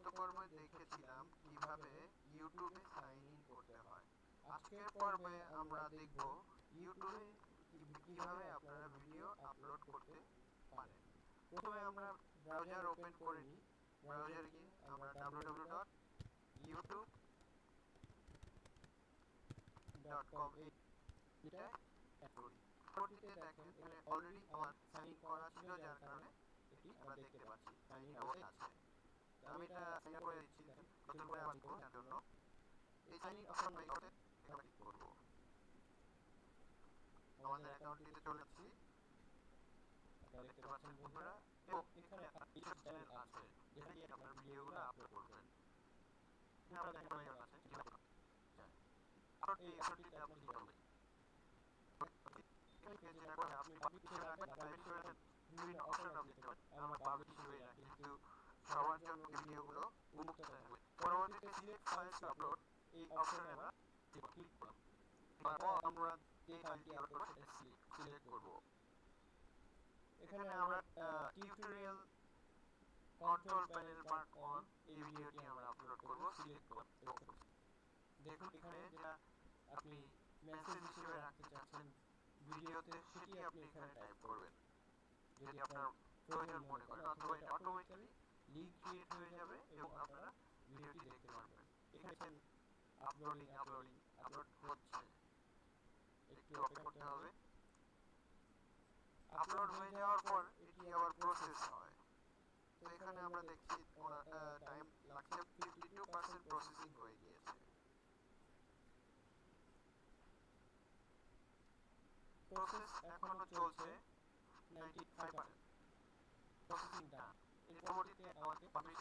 গত পর্বে দেখেছিলাম কিভাবে ইউটিউবে সাইন ইন করতে হয়। আজকের পর্বে আমরা দেখব ইউটিউবে কিভাবে আপনারা ভিডিও আপলোড করতে পারেন। প্রথমে আমরা ব্রাউজার ওপেন করে নিই। ব্রাউজারে গিয়ে আমরা www.youtube.com এটা টাইপ করি। পরবর্তীতে দেখেন এখানে অলরেডি আমার সাইন ইন করা ছিল, যার কারণে এটি আমরা দেখতে পাচ্ছি সাইন ইন অবস্থায় আছে। আমি এটা সাইন আপ করে দিচ্ছি। দেখেন নতুন করে আবার লিখবো, যার জন্য এই সাইন ইন অপশন বাই করতে এখানে ক্লিক করব। আমাদের অ্যাকাউন্টটিতে চলে যাচ্ছি, আপনারা দেখতে পাচ্ছেন বন্ধুরা। এবং এখানে একটা ইউটিউব চ্যানেল আছে যেখানে গিয়ে আপনার ভিডিওগুলো আপলোড করবেন। এখানে আমরা দেখতে পাচ্ছি আছে যেটা আপলোড এই আপলোডটিতে আপনি ক্লিক করবেন। এখানে যেটা করে আপনি পাবলিক হিসেবে রাখবেন না প্রাইভেট হিসেবে রাখবেন, বিভিন্ন অপশন আপনি দেখতে পাবেন। আমরা পাবলিক হিসেবে রাখি যেহেতু সবার জন্য ভিডিওগুলো উন্মুক্ত থাকবে। পরবর্তীতে সিলেক্ট ফাইলস টু আপলোড এই অপশনে আমরা ক্লিক করব। তারপর আমরা যে ফাইলটি আপলোড করব সেটা সিলেক্ট করব। এখানে আমরা টিউটোরিয়াল কন্ট্রোল প্যানেল পার্ট 1 এই ভিডিওটি আমরা আপলোড করব। সিলেক্ট করব। দেখুন এখানে যেটা আপনি মেসেজ হিসেবে রাখতে চাচ্ছেন ভিডিওতে, সেটি আপনি এখানে টাইপ করবেন যদি আপনার প্রয়োজন মনে করেন, অথবা এটা অটোমেটিক্যালি লিংক ক্রিয়েট হয়ে যাবে এবং আপনারা ভিডিওটি দেখতে পারবেন। এখানে আপলোড হচ্ছে, একটু অপেক্ষা করতে হবে। আপলোড হয়ে যাওয়ার পর এটি আবার প্রসেস হয়। তো এখানে আমরা দেখছি টাইম লাগছে 52% প্রসেসিং হয়ে গিয়েছে। প্রসেস এখনো চলছে 95% প্রসেসিং ডান। এর পরবর্তীতে আমাকে পাবলিশ